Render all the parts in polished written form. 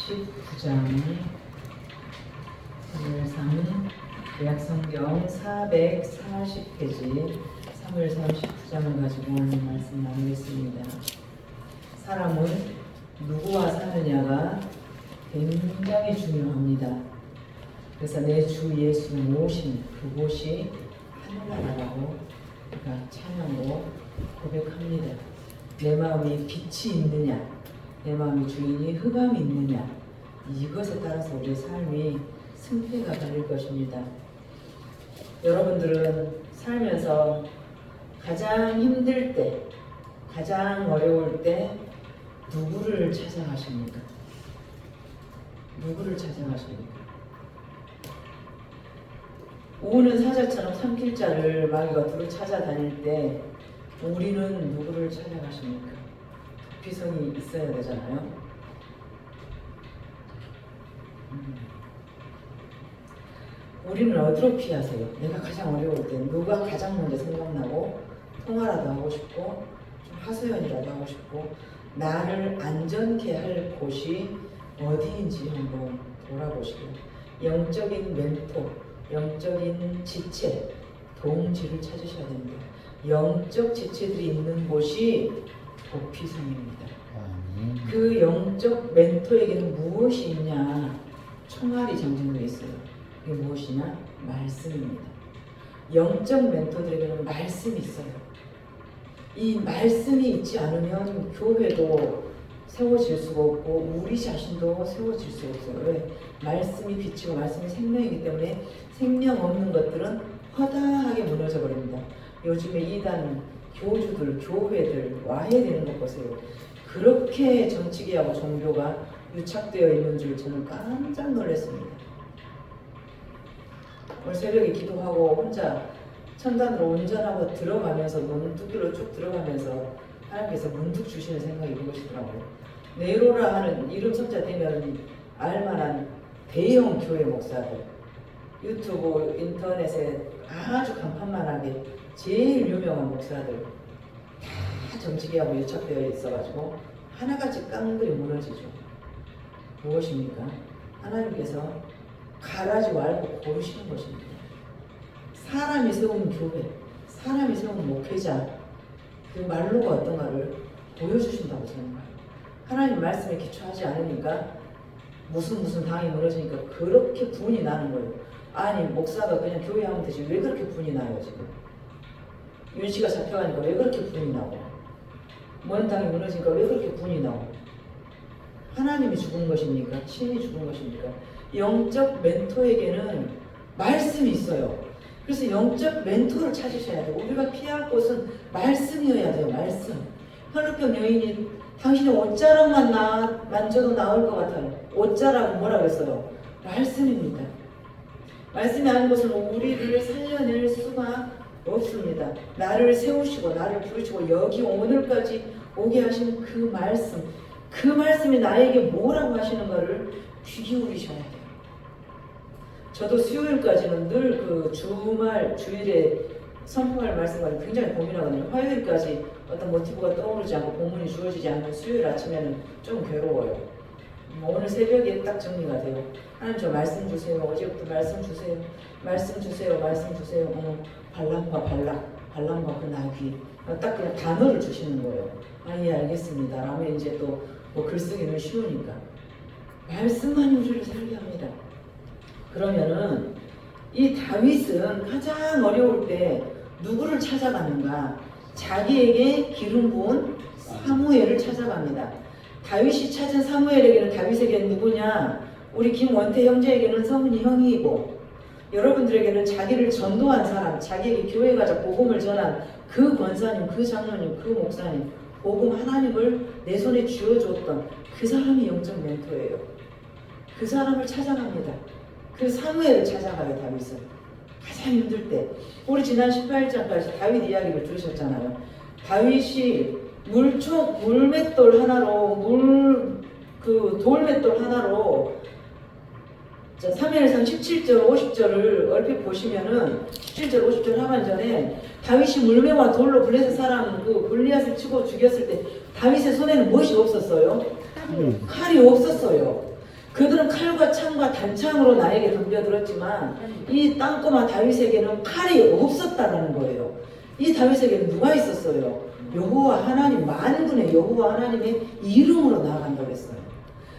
39장 사무엘상 구약성경 440페이지 사무엘상 19장을 가지고 오늘 말씀 나누겠습니다. 사람은 누구와 사느냐가 굉장히 중요합니다. 그래서 내 주 예수 모신 그곳이 하늘나라라고 우리가 찬양으로 고백합니다. 내 마음이 빛이 있느냐, 내 마음의 주인이 흑암이 있느냐, 이것에 따라서 우리의 삶이 승패가 갈릴 것입니다. 여러분들은 살면서 가장 힘들 때, 가장 어려울 때 누구를 찾아가십니까? 누구를 찾아가십니까? 오는 사자처럼 삼킬자를 마귀가 두루 찾아다닐 때 우리는 누구를 찾아가십니까? 도피성이 있어야 되잖아요. 우리는 어디로 피하세요? 내가 가장 어려울 때 누가 가장 먼저 생각나고 통화라도 하고 싶고 좀 하소연이라도 하고 싶고 나를 안전케 할 곳이 어디인지 한번 돌아보시고 영적인 멘토, 영적인 지체, 동지를 찾으셔야 됩니다. 영적 지체들이 있는 곳이 도피성입니다. 그 영적 멘토에게는 무엇이 있냐? 총알이 장전되어 있어요. 그게 무엇이냐? 말씀입니다. 영적 멘토들에게는 말씀이 있어요. 이 말씀이 있지 않으면 교회도 세워질 수가 없고 우리 자신도 세워질 수 없어요. 왜? 말씀이 빛이고 말씀이 생명이기 때문에 생명 없는 것들은 허다하게 무너져 버립니다. 요즘에 이단 교주들, 교회들 와야 되는 것 보세요. 그렇게 정치계하고 종교가 유착되어 있는 줄 저는 깜짝 놀랐습니다. 오늘 새벽에 기도하고 혼자 천단으로 운전하고 들어가면서 문득길로 쭉 들어가면서 하나님께서 문득 주시는 생각이 그것이더라고요. 네로라 하는 이름 석자 되면 알만한 대형 교회 목사들, 유튜브, 인터넷에 아주 간판만하게 제일 유명한 목사들 다 정치계하고 유착되어 있어가지고 하나같이 깡그리 무너지죠. 무엇입니까? 하나님께서 가라지고 알고 고르시는 것입니다. 사람이 세운 교회, 사람이 세운 목회자, 그 말로가 어떤가를 보여주신다고 생각해요. 하나님 말씀에 기초하지 않으니까 무슨 당이 무너지니까 그렇게 분이 나는 거예요. 아니 목사가 그냥 교회 하면 되지 왜 그렇게 분이 나요 지금? 윤씨가 잡혀가니까 왜 그렇게 분이 나고 먼 당이 무너지니까 왜 그렇게 분이 나고 하나님이 죽은 것입니까? 신이 죽은 것입니까? 영적 멘토에게는 말씀이 있어요. 그래서 영적 멘토를 찾으셔야 돼요. 우리가 피할 곳은 말씀이어야 돼요. 말씀. 혈루병 여인이 당신의 옷자락만 만져도 나을 것 같아요. 옷자락은 뭐라고 했어요? 말씀입니다. 말씀이 아닌 것은 우리를 살려낼 수가 없습니다. 나를 세우시고 나를 부르시고 여기 오늘까지 오게 하신 그 말씀, 그 말씀이 나에게 뭐라고 하시는가를 귀 기울이셔야 돼요. 저도 수요일까지는 늘 그 주일에 선포할 말씀을 굉장히 고민하거든요. 화요일까지 어떤 모티브가 떠오르지 않고 본문이 주어지지 않는 수요일 아침에는 좀 괴로워요. 오늘 새벽에 딱 정리가 돼요. 하나님 저 말씀 주세요. 어제부터 말씀 주세요. 말씀 주세요. 말씀 주세요. 발람과 발람과 그 나귀. 딱 그냥 단어를 주시는 거예요. 아, 예, 알겠습니다. 라면 이제 또 뭐 글쓰기는 쉬우니까. 말씀만이 우리를 살게 합니다. 그러면은 이 다윗은 가장 어려울 때 누구를 찾아가는가? 자기에게 기름 부은 사무엘을 찾아갑니다. 다윗이 찾은 사무엘에게는 다윗에게는 누구냐? 우리 김원태 형제에게는 성은이 형이고 여러분들에게는 자기를 전도한 사람, 자기에게 교회 가자 복음을 전한 그 권사님, 그 장로님, 그 목사님, 복음 하나님을 내 손에 쥐어줬던 그 사람이 영적 멘토예요. 그 사람을 찾아갑니다. 그 사무엘을 찾아가요. 다윗은 가장 힘들 때. 우리 지난 18장까지 다윗 이야기를 들으셨잖아요. 다윗이 물맷돌 하나로 돌맷돌 하나로 사무엘상 17절 50절을 얼핏 보시면은 17절 50절 하반전에 다윗이 물매와 돌로 블레셋 사람 그 골리앗을 치고 죽였을 때 다윗의 손에는 무엇이 없었어요? 칼이 없었어요. 그들은 칼과 창과 단창으로 나에게 덤벼들었지만 이 땅꼬마 다윗에게는 칼이 없었다라는 거예요. 이 다윗에게는 누가 있었어요? 여호와 하나님, 만군의 여호와 하나님의 이름으로 나아간다고 했어요.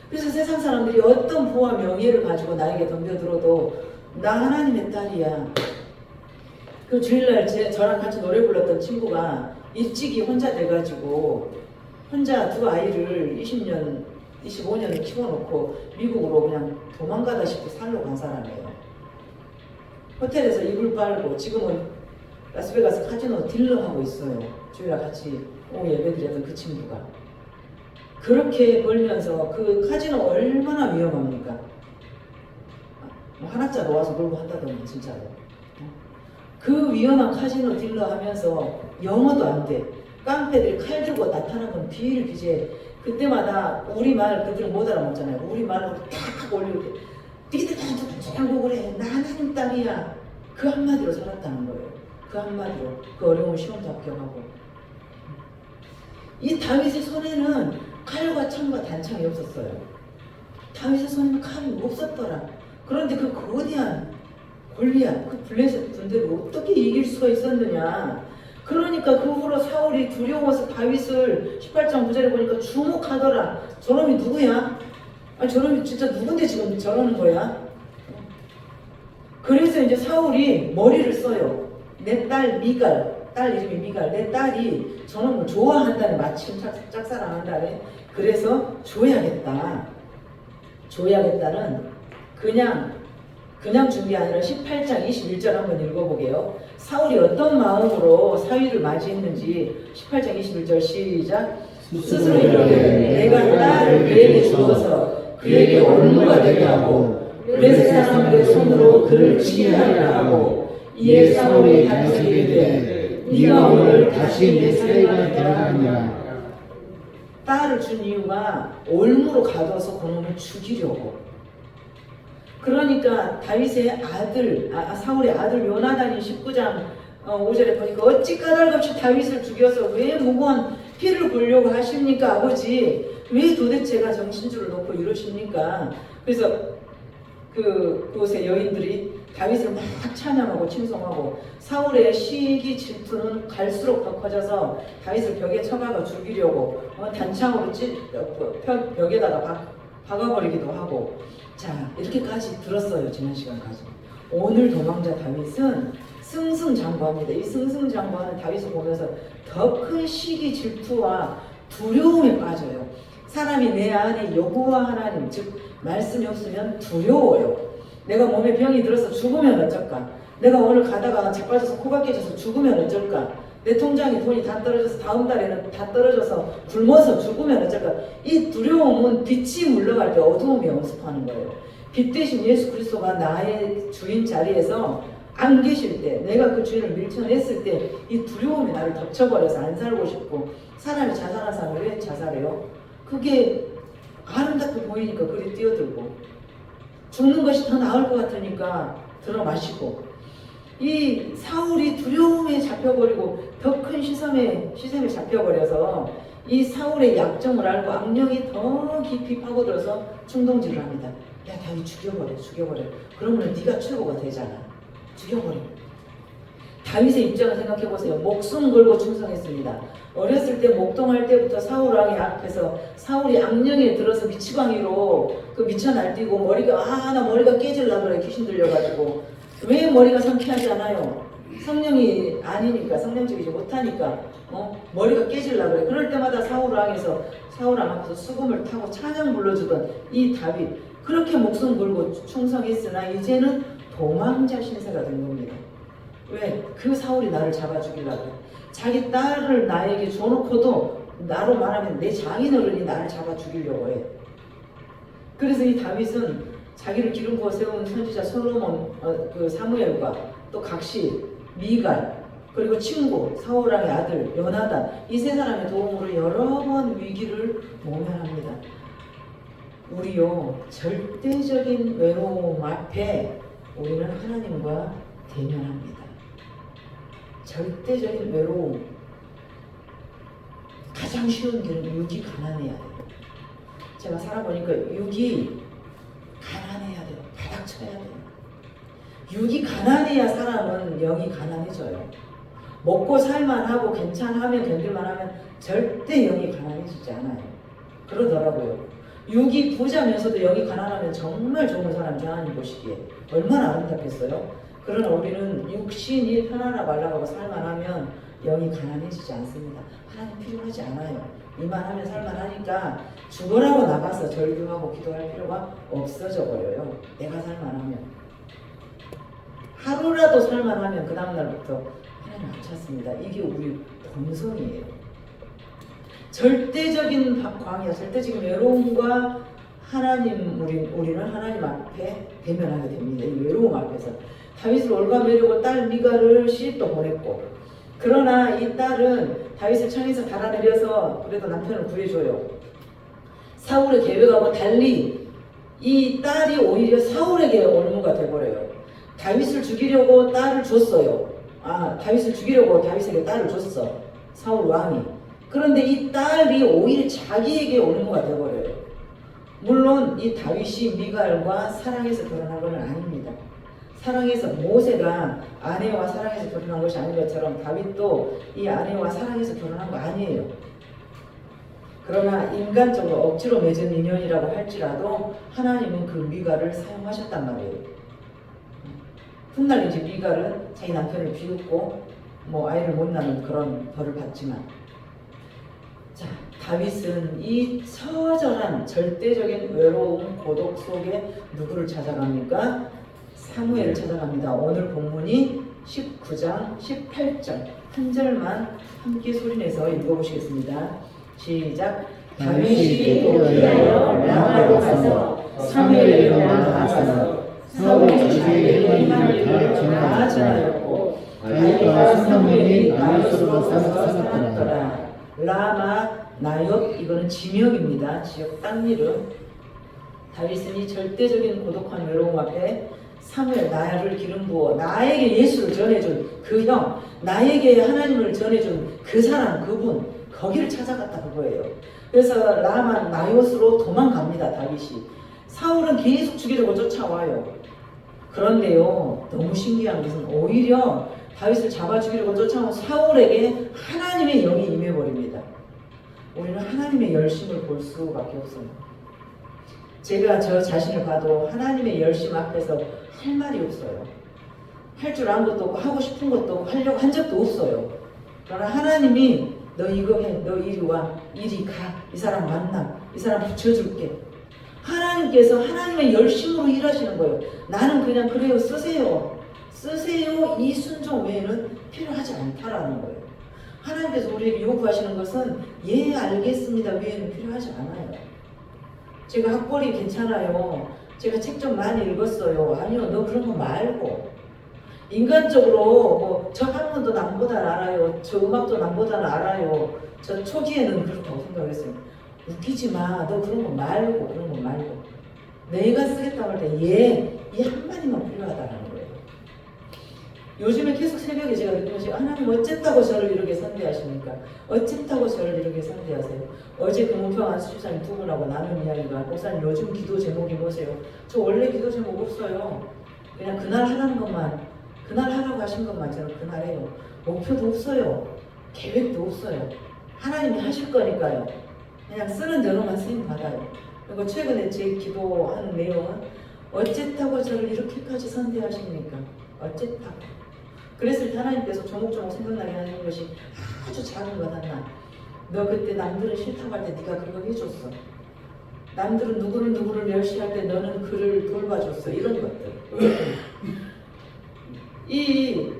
그래서 세상 사람들이 어떤 부와 명예를 가지고 나에게 덤벼들어도 나 하나님의 딸이야. 그 주일날 저랑 같이 노래 불렀던 친구가 일찍이 혼자 돼가지고 혼자 두 아이를 20년, 25년을 키워놓고 미국으로 그냥 도망가다시피 살러 간 사람이에요. 호텔에서 이불 빨고 지금은 라스베가스 카지노 딜러하고 있어요. 주일날 같이 오후 예배드렸던 그 친구가. 그렇게 벌면서 그 카지노 얼마나 위험합니까? 뭐 하나짜리 와서 놀고 한다더니 진짜로. 그 위험한 카지노 딜러 하면서 영어도 안 돼. 깡패들이 칼 들고 나타나면 비일비재. 그때마다 우리말 그들은 못 알아먹잖아요. 우리말로 딱 올리고 니들 다 누군지 알고 그래. 나 하나님 딸이야. 그 한마디로 살았다는 거예요. 그 한마디로 그 어려운 시험도 합격하고. 이 다윗의 손에는 칼과 창과 단창이 없었어요. 다윗의 손에는 칼이 없었더라. 그런데 그 거대한 골리앗, 그 블레셋 군대를 어떻게 이길 수가 있었느냐. 그러니까 그 후로 사울이 두려워서 다윗을 18장 9절에 보니까 주목하더라. 저놈이 누구야? 아니 저놈이 진짜 누군데 지금 저러는 거야? 그래서 이제 사울이 머리를 써요. 내 딸 미갈, 딸 이름이 미갈. 내 딸이 저놈을 좋아한다네. 마침 짝사랑한다네. 그래서 줘야겠다. 줘야겠다는 그냥 준 게 아니라 18장 21절 한번 읽어보게요. 사울이 어떤 마음으로 사위를 맞이했는지 18장 21절 시작. 스스로 이르되 내가 딸을 그에게 주어서 그에게 올무가 되게 하고 블레셋 사람들의 손으로 그를 치게 하리라 하고 이에 사울이 다윗에게 이르되 네가 오늘 다시 내 사위가 되어가니라. 딸을 준 이유가 올무로 가둬서 그놈을 죽이려고. 그러니까 다윗의 아들, 사울의 아들 요나단이 19장 5절에 보니까 어찌 까닭없이 다윗을 죽여서 왜 무고한 피를 보려고 하십니까 아버지? 왜 도대체가 정신줄을 놓고 이러십니까? 그래서 그곳의 여인들이 다윗을 막 찬양하고 칭송하고 사울의 시기 질투는 갈수록 더 커져서 다윗을 벽에 쳐박아 죽이려고 단창으로 벽에다가 박아버리기도 하고. 자, 이렇게까지 들었어요. 지난 시간까지. 오늘 도망자 다윗은 승승장구합니다. 이 승승장구하는 다윗을 보면서 더 큰 시기 질투와 두려움에 빠져요. 사람이 내 안에 여호와 하나님, 즉 말씀이 없으면 두려워요. 내가 몸에 병이 들어서 죽으면 어쩔까? 내가 오늘 가다가 자빠져서 코가 깨져서 죽으면 어쩔까? 내 통장에 돈이 다 떨어져서 다음 달에는 다 떨어져서 굶어서 죽으면 어쩔까? 이 두려움은 빛이 물러갈 때 어두움이 엄습하는 거예요. 빛 대신 예수 그리스도가 나의 주인 자리에서 안 계실 때, 내가 그 주인을 밀쳐냈을 때 이 두려움이 나를 덮쳐버려서 안 살고 싶고. 사람이 자살한 사람을 왜 자살해요? 그게 아름답게 보이니까 그리 뛰어들고, 죽는 것이 더 나을 것 같으니까 들어 마시고. 이 사울이 두려움에 잡혀버리고 더 큰 시샘에 잡혀버려서 이 사울의 약점을 알고 악령이 더 깊이 파고들어서 충동질을 합니다. 야 다윗 죽여버려. 그러면 네가 최고가 되잖아. 죽여버려. 다윗의 입장을 생각해보세요. 목숨 걸고 충성했습니다. 어렸을 때 목동할 때부터 사울 왕의 앞에서 사울이 악령에 들어서 미치광이로 그 미쳐 날뛰고 나 머리가 깨질라 그래. 귀신 들려가지고. 왜 머리가 상쾌하지 않아요? 성령이 아니니까, 성령적이지 못하니까 머리가 깨질라 그래. 그럴 때마다 사울 왕 앞에서 수금을 타고 찬양 불러주던 이 다윗, 그렇게 목숨 걸고 충성했으나 이제는 도망자 신세가 된 겁니다. 왜? 그 사울이 나를 잡아 죽이려고. 자기 딸을 나에게 줘놓고도 나로 말하면 내 장인어른이 나를 잡아 죽이려고 해. 그래서 이 다윗은 자기를 기름 부어 세운 선지자 솔로몬, 그 사무엘과 또 각시, 미갈, 그리고 친구 사울왕의 아들 요나단, 이 세 사람의 도움으로 여러 번 위기를 모면합니다. 우리요, 절대적인 외로움 앞에 우리는 하나님과 대면합니다. 절대적인 외로움. 가장 쉬운 길은 육이 가난해야 돼요. 제가 살아보니까 육이 쳐야 돼요. 육이 가난해야 사람은 영이 가난해져요. 먹고 살만하고 괜찮으면 견딜만하면 절대 영이 가난해지지 않아요. 그러더라고요. 육이 부자면서도 영이 가난하면 정말 좋은 사람이 하나님 보시기에 얼마나 아름답겠어요. 그러나 우리는 육신이 편하나 말라고 살만하면 영이 가난해지지 않습니다. 하나님 필요하지 않아요. 이만하면 살만하니까 죽으라고 나가서 절규하고 기도할 필요가 없어져 버려요. 내가 살만하면. 하루라도 살만하면 그 다음날부터 하나님 안 찾습니다. 이게 우리 본성이에요. 절대적인 광야, 절대적인 외로움과 하나님, 우리는 하나님 앞에 대면하게 됩니다. 이 외로움 앞에서. 다윗을 올가매려고 딸 미가를 시집도 보냈고, 그러나 이 딸은 다윗을 창에서 달아내려서 그래도 남편을 구해줘요. 사울의 계획하고 달리 이 딸이 오히려 사울에게 올무가 돼버려요. 다윗을 죽이려고 딸을 줬어요. 다윗을 죽이려고 다윗에게 딸을 줬어. 사울 왕이. 그런데 이 딸이 오히려 자기에게 올무가 돼버려요. 물론 이 다윗이 미갈과 사랑해서 결혼한 건 아닙니다. 사랑해서 모세가 아내와 사랑해서 결혼한 것이 아닌 것처럼 다윗도 이 아내와 사랑해서 결혼한 거 아니에요. 그러나 인간적으로 억지로 맺은 인연이라고 할지라도 하나님은 그 미갈을 사용하셨단 말이에요. 훗날 이제 미갈은 자기 남편을 비웃고 아이를 못 낳는 그런 벌을 받지만, 자, 다윗은 이 처절한 절대적인 외로움, 고독 속에 누구를 찾아갑니까? 사무엘을 찾아갑니다. 오늘 본문이 19장 18절 한 절만 함께 소리내서 읽어보시겠습니다. 시작. 다윗이 또 피하여 라마로 가서 사무엘에게 나아가서 사울의 주제에 행한 일을 다 전하였고, 다윗과 사무엘이 다윗으로 살았더라. 라마 나옅, 이거는 지명입니다. 지역 땅 이름. 다윗은 이 절대적인 고독한 외로움 앞에 사무엘, 나를 기름 부어 나에게 예수를 전해준 그 형, 나에게 하나님을 전해준 그 사람, 그분, 거기를 찾아갔다 그거예요. 그래서 라마 나옅으로 도망갑니다. 다윗이. 사울은 계속 죽이려고 쫓아와요. 그런데요, 너무 신기한 것은 오히려 다윗을 잡아 죽이려고 쫓아온 사울에게 하나님의 영이 임해버립니다. 우리는 하나님의 열심을 볼 수밖에 없어요. 제가 저 자신을 봐도 하나님의 열심 앞에서 할 말이 없어요. 할 줄 아는 것도 없고 하고 싶은 것도 없고 하려고 한 적도 없어요. 그러나 하나님이 너 이거 해, 너 이리 와, 이리 가, 이 사람 만나, 이 사람 붙여줄게. 하나님께서 하나님의 열심으로 일하시는 거예요. 나는 그냥 그래요, 쓰세요. 쓰세요, 이 순종 외에는 필요하지 않다라는 거예요. 하나님께서 우리에게 요구하시는 것은 예 알겠습니다 외에는 필요하지 않아요. 제가 학벌이 괜찮아요, 제가 책 좀 많이 읽었어요. 아니요, 너 그런 거 말고. 인간적으로 저 학문도 남보다 알아요, 저 음악도 남보다 알아요. 저 초기에는 그렇다고 생각했어요. 웃기지 마, 너 그런 거 말고, 그런 거 말고. 내가 쓰겠다고 할 때 예, 이 한마디만 필요하다는 거예요. 요즘에 계속 새벽에 제가 느끼면서 하나님 어쨌다고 저를 이렇게 선대하십니까? 어쨌다고 저를 이렇게 선대하세요? 어제 금은평 안수집사님 두 분하고 나눈 이야기가, 목사님 요즘 기도 제목이 뭐세요? 저 원래 기도 제목 없어요. 그냥 그날 하라는 것만, 그날 하라고 하신 것만 저는 그날 해요. 목표도 없어요. 계획도 없어요. 하나님이 하실 거니까요. 그냥 쓰는 대로만 쓰임 받아요. 그리고 최근에 제 기도하는 내용은 어쨌다고 저를 이렇게까지 선대하십니까? 어쨌다고. 그랬을 때 하나님께서 조목조목 생각나게 하는 것이 아주 작은 것 하나. 너 그때 남들은 싫다고 할 때 네가 그거 해줬어. 남들은 누구를 멸시할 때 너는 그를 돌봐줬어. 이런 것들. 이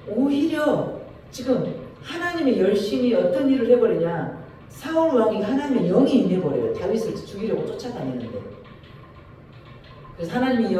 오히려 지금 하나님의 열심히 어떤 일을 해버리냐. 사울 왕이 하나님의 영이 임해버려요. 다윗을 죽이려고 쫓아다니는데. 그래서 하나님의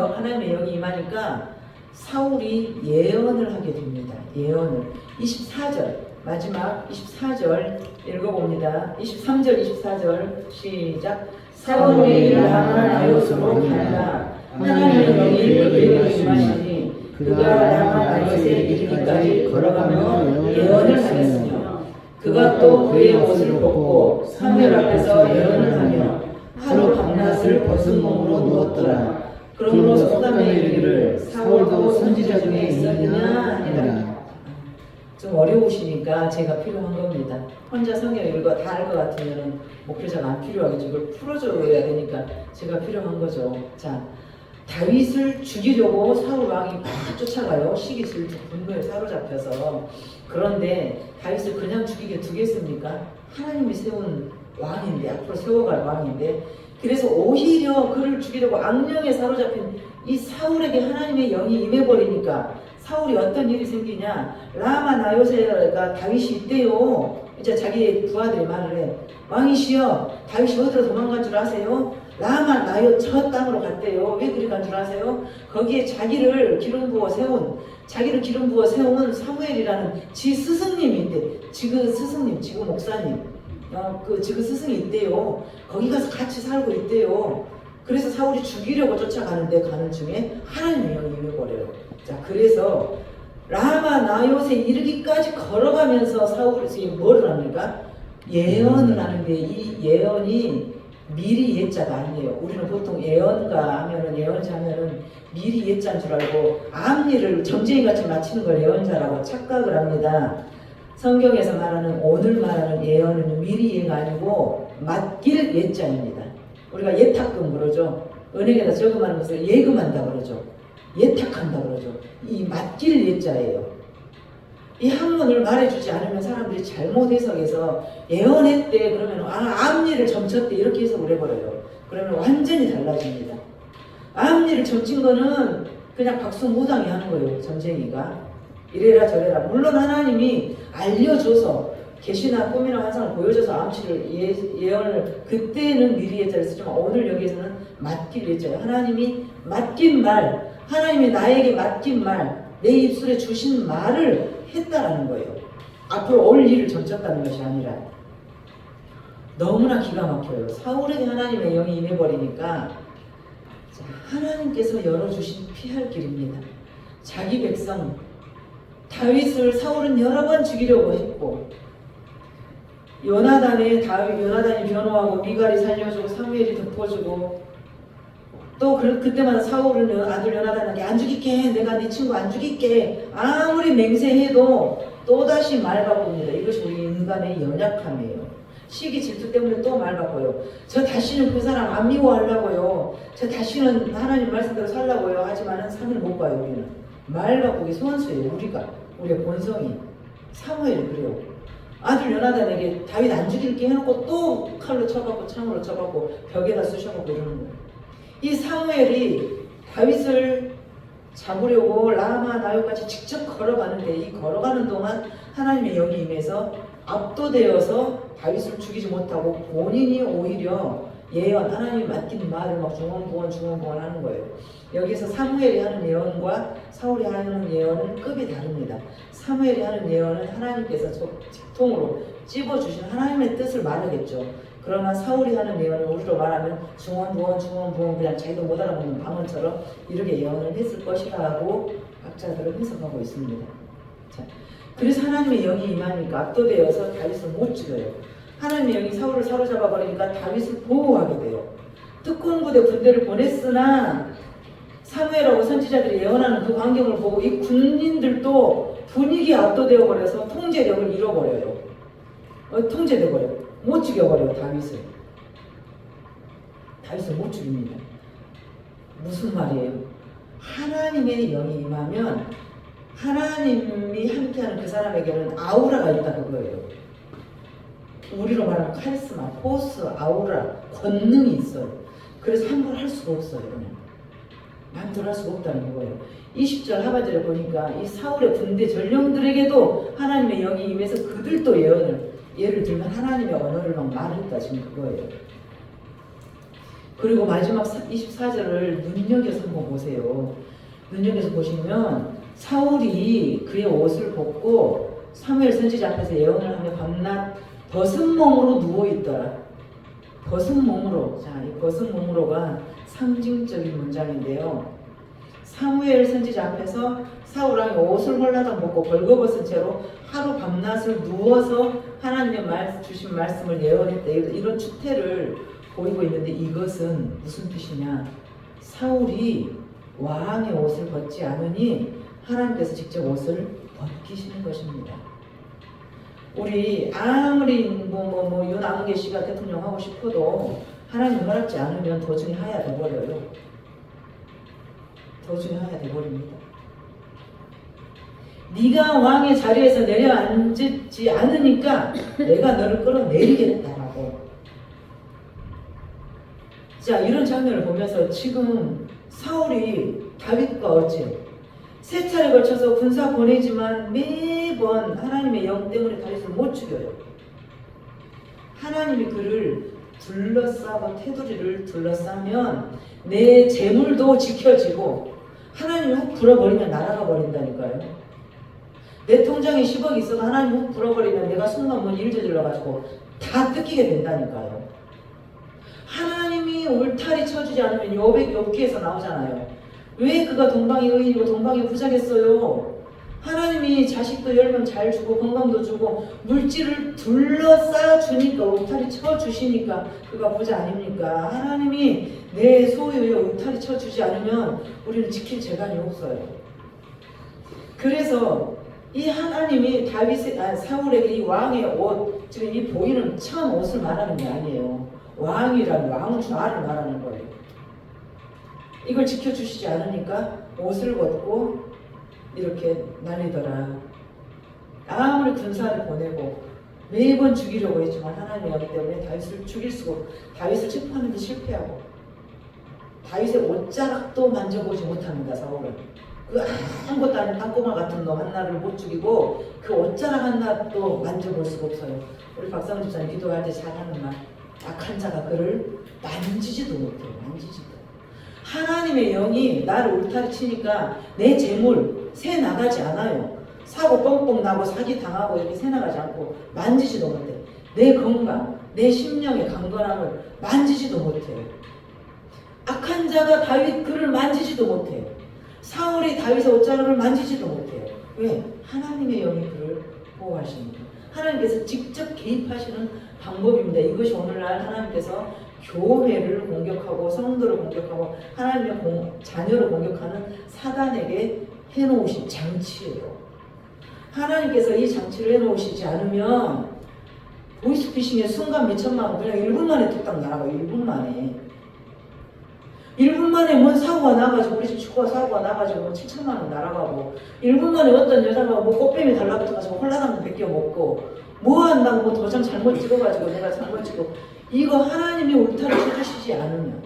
영이 임하니까 사울이 예언을 하게 됩니다. 예언을. 24절, 마지막 24절 읽어봅니다. 23절, 24절 시작. 사울이 라마 나옅으로 가니라. 하나님의 영이 그에게 임하시니 그가 라마 나옅에 이르기까지 걸어가며 예언을 하였으며, 그가 또 그의 옷을 벗고 사무엘 앞에서 예언을 하며 하루 밤낮을 벗은 몸으로 누웠더라. 그러므로 소담에 이르기를 사울도 선지자 중에 있었느냐 하니라. 좀 어려우시니까 제가 필요한 겁니다. 혼자 성경 읽어 다 알 것 같으면 목회자가 안 필요하겠죠. 이걸 풀어줘야 되니까 제가 필요한 거죠. 자, 다윗을 죽이려고 사울 왕이 막 쫓아가요. 시기 질투 분노에 사로잡혀서. 그런데 다윗을 그냥 죽이게 두겠습니까? 하나님이 세운 왕인데, 앞으로 세워갈 왕인데, 그래서 오히려 그를 죽이려고 악령에 사로잡힌 이 사울에게 하나님의 영이 임해버리니까 사울이 어떤 일이 생기냐. 라마 나요세가 다윗이 있대요. 이제 자기 부하들이 말을 해. 왕이시여, 다윗이 어디로 도망간 줄 아세요? 라마 나요 저 땅으로 갔대요. 왜 그리 간 줄 아세요? 거기에 자기를 기름 부어 세운 사무엘이라는 지 스승님이 있대. 지그 스승님, 지그 목사님, 그 지그 스승이 있대요. 거기 가서 같이 살고 있대요. 그래서 사울이 죽이려고 쫓아가는데 가는 중에 하나님의 영이 임해버려요. 자, 그래서 라마 나요세 이르기까지 걸어가면서 사울이 뭐를 합니까? 예언을 하는데 이 예언이 미리 예자가 아니에요. 우리는 보통 예언가 하면은 예언자 하면은 미리 예자인 줄 알고 앞일을 점쟁이같이 맞히는 걸 예언자라고 착각을 합니다. 성경에서 말하는 오늘 말하는 예언은 미리 예가 아니고 맡길 예자입니다. 우리가 예탁금 그러죠. 은행에다 저금하는 것을 예금한다 그러죠. 예탁한다 그러죠. 이 맡길 예자예요. 이 학문을 말해주지 않으면 사람들이 잘못 해석해서 예언했대 그러면 앞일을 점쳤대 이렇게 해석을 해버려요. 그러면 완전히 달라집니다. 앞일을 점친 거는 그냥 박수무당이 하는 거예요. 점쟁이가 이래라 저래라. 물론 하나님이 알려줘서 계시나 꿈이나 환상을 보여줘서 암시를 예언을 그때는 미리 예자를 쓰지만 오늘 여기에서는 맡길 예자예요. 하나님이 맡긴 말, 하나님이 나에게 맡긴 말, 내 입술에 주신 말을 했다라는 거예요. 앞으로 올 일을 점쳤다는 것이 아니라. 너무나 기가 막혀요. 사울에게 하나님의 영이 임해버리니까 하나님께서 열어주신 피할 길입니다. 자기 백성 다윗을 사울은 여러 번 죽이려고 했고 요나단이 변호하고 미갈이 살려주고 사무엘이 덮어주고 또 그때마다 사울은 아들 요나단에게 안 죽일게, 내가 네 친구 안 죽일게 아무리 맹세해도 또다시 말 바꿉니다. 이것이 우리 인간의 연약함이에요. 시기 질투 때문에 또 말 바꿔요. 저 다시는 그 사람 안 미워하려고요. 저 다시는 하나님 말씀대로 살라고요. 하지만은 산을 못 가요. 우리는 말 바꾸기 선수예요. 우리의 본성이. 사무엘이 그래요. 아들 요나단에게 다윗 안 죽일게 해놓고 또 칼로 쳐갖고 창으로 쳐갖고 벽에다 쑤셔갖고 이러는 거예요. 이 사무엘이 다윗을 잡으려고 라마 나요까지 직접 걸어가는데 이 걸어가는 동안 하나님의 영이 임해서 압도되어서 다윗을 죽이지 못하고 본인이 오히려 예언, 하나님이 맡긴 말을 막 중언부언 하는 거예요. 여기서 사무엘이 하는 예언과 사울이 하는 예언은 급이 다릅니다. 사무엘이 하는 예언은 하나님께서 직통으로 찝어주신 하나님의 뜻을 말하겠죠. 그러나 사울이 하는 예언은 우리로 말하면 중언부언 그냥 자기도 못 알아듣는 방언처럼 이렇게 예언을 했을 것이라고 학자들은 해석하고 있습니다. 자, 그래서 하나님의 영이 임하니까 압도되어서 다윗을 못 죽여요. 하나님의 영이 사울을 사로잡아 버리니까 다윗을 보호하게 돼요. 특공부대 군대를 보냈으나 사무엘하고 선지자들이 예언하는 그 광경을 보고 이 군인들도 분위기에 압도되어 버려서 통제력을 잃어버려요. 통제돼 버려요. 못 죽여버려요. 다윗을 못 죽입니다. 무슨 말이에요? 하나님의 영이 임하면 하나님이 함께하는 그 사람에게는 아우라가 있다 그거예요. 우리로 말하면 카리스마, 포스, 아우라, 권능이 있어요. 그래서 함부로 할 수가 없어요. 마음대로 할 수가 없다는 거예요. 20절 하반절에 보니까 이 사울의 군대 전령들에게도 하나님의 영이 임해서 그들도 예를 들면 하나님의 언어를 막 말했다 지금 그거예요. 그리고 마지막 24절을 눈여겨서 한번 보세요. 눈여겨서 보시면 사울이 그의 옷을 벗고 사무엘 선지자 앞에서 예언을 하며 밤낮 벗은 몸으로 누워있더라. 벗은 몸으로. 자, 이 벗은 몸으로가 상징적인 문장인데요. 사무엘 선지자 앞에서 사울 왕이 옷을 홀라당 벗고 벌거벗은 채로 하루 밤낮을 누워서 하나님의 주신 말씀을 예언했다. 이런 추태를 보이고 있는데 이것은 무슨 뜻이냐? 사울이 왕의 옷을 벗지 않으니 하나님께서 직접 옷을 벗기시는 것입니다. 우리 아무리 윤아무개 씨가 대통령 하고 싶어도 하나님 허락지 않으면 도중에 하야 돼버려요. 도중에 하야 돼버립니다. 네가 왕의 자리에서 내려앉지 않으니까 내가 너를 끌어내리겠다라고. 자, 이런 장면을 보면서 지금 사울이 다윗과 어째 세 차례 걸쳐서 군사 보내지만 매번 하나님의 영 때문에 다윗을 못 죽여요. 하나님이 그를 둘러싸고 테두리를 둘러싸면 내 재물도 지켜지고 하나님이 훅 불어버리면 날아가 버린다니까요. 내 통장에 10억이 있어도 하나님 훅 불어버리면 내가 숨 넘은 일 저질러가지고 다 뜯기게 된다니까요. 하나님이 울타리 쳐주지 않으면 욥기에서 나오잖아요. 왜 그가 동방의 의인이고 동방의 부자겠어요? 하나님이 자식도 10명 잘 주고 건강도 주고 물질을 둘러싸 주니까 울타리 쳐주시니까 그가 부자 아닙니까? 하나님이 내 소유에 울타리 쳐주지 않으면 우리는 지킬 재간이 없어요. 그래서 이 하나님이 사울에게 이 왕의 옷, 지금 이 보이는 천 옷을 말하는 게 아니에요. 왕이란 왕은 좌를 말하는 거예요. 이걸 지켜주시지 않으니까 옷을 벗고 이렇게 날리더라. 아무리 군사를 보내고 매번 죽이려고 했지만 하나님의 영이 때문에 다윗을 죽일 수가 없고 다윗을 체포하는 데 실패하고 다윗의 옷자락도 만져보지 못합니다. 사울은. 그 아무것도 아닌 땅꼬마 같은 놈 하나를 못 죽이고 그 옷자락 하나도 만져볼 수가 없어요. 우리 박상훈 집사님 기도할 때 잘하는 말, 악한 자가 그를 만지지도 못해요. 만지지도. 하나님의 영이 나를 울타리 치니까 내 재물 새 나가지 않아요. 사고 뻥뻥 나고 사기 당하고 이렇게 새 나가지 않고 만지지도 못해. 내 건강, 내 심령의 강건함을 만지지도 못해요. 악한 자가 다윗 그를 만지지도 못해요. 사울이 다윗의 옷자락을 만지지도 못해요. 왜? 하나님의 영이 그를 보호하십니다. 하나님께서 직접 개입하시는 방법입니다. 이것이 오늘날 하나님께서 교회를 공격하고 성도를 공격하고 하나님의 자녀를 공격하는 사단에게 해놓으신 장치예요. 하나님께서 이 장치를 해놓으시지 않으면 보이스피싱의 순간 몇천만 원 그냥 1분 만에 뚝딱 나가요. 1분 만에. 1분 만에 뭔 사고가 나가지고 우리 집 축구가 사고가 나가지고 7천만 원 날아가고 1분 만에 어떤 여자가 뭐 꽃뱀이 달라붙어가지고 홀라당 벗겨 먹고 뭐 한다고 뭐 도장 잘못 찍어가지고 내가 잘못 찍고 이거 하나님이 울타리 쳐주시지 않으면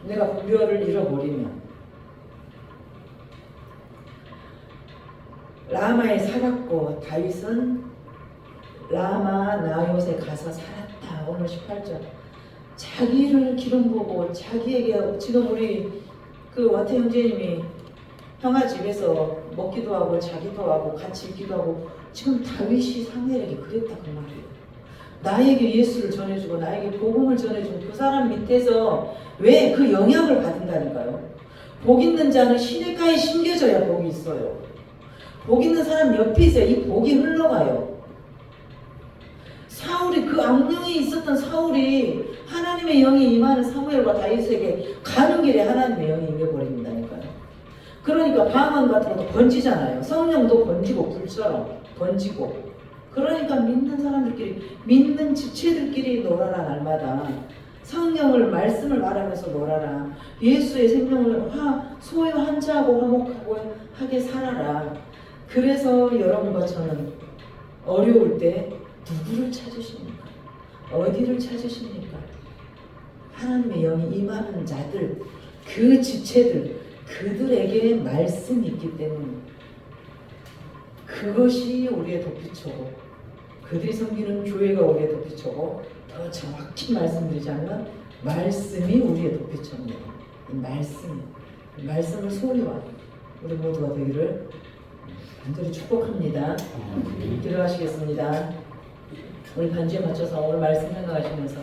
내가 분별을 잃어버리면 라마에 살았고 다윗은 라마 나요에 가서 살았다. 오늘 18절 자기를 기름 부고 자기에게 지금 우리 그 와태 형제님이 형아 집에서 먹기도 하고 자기도 하고 같이 있기도 하고 지금 다윗이 사무엘에게 그랬다 그 말이에요. 나에게 예수를 전해주고 나에게 복음을 전해주고 그 사람 밑에서 왜 그 영향을 받은다니까요. 복 있는 자는 시냇가에 심겨져야 복이 있어요. 복 있는 사람 옆에 있어야 이 복이 흘러가요. 사울이 그 악령이 있었던 사울이 하나님의 영이 임하는 사무엘과 다윗에게 가는 길에 하나님의 영이 임해버린다니까요. 그러니까 방언 같은 것도 번지잖아요. 성령도 번지고 불처럼 번지고. 그러니까 믿는 사람들끼리 믿는 지체들끼리 놀아라. 날마다 성령을 말씀을 말하면서 놀아라. 예수의 생명을 소유 한자하고 화목하고 하게 살아라. 그래서 여러분과 저는 어려울 때 누구를 찾으십니까? 어디를 찾으십니까? 하나님의 영이 임하는 자들, 그 지체들, 그들에게 말씀이 있기 때문에 그것이 우리의 도피처고 그들이 섬기는 교회가 우리의 도피처고 더 정확히 말씀드리자면 말씀이 우리의 도피처입니다. 이 말씀을 소리와 우리 모두가 되기를 간절히 축복합니다. 기도하시겠습니다. 우리 반주에 맞춰서 오늘 말씀 생각하시면서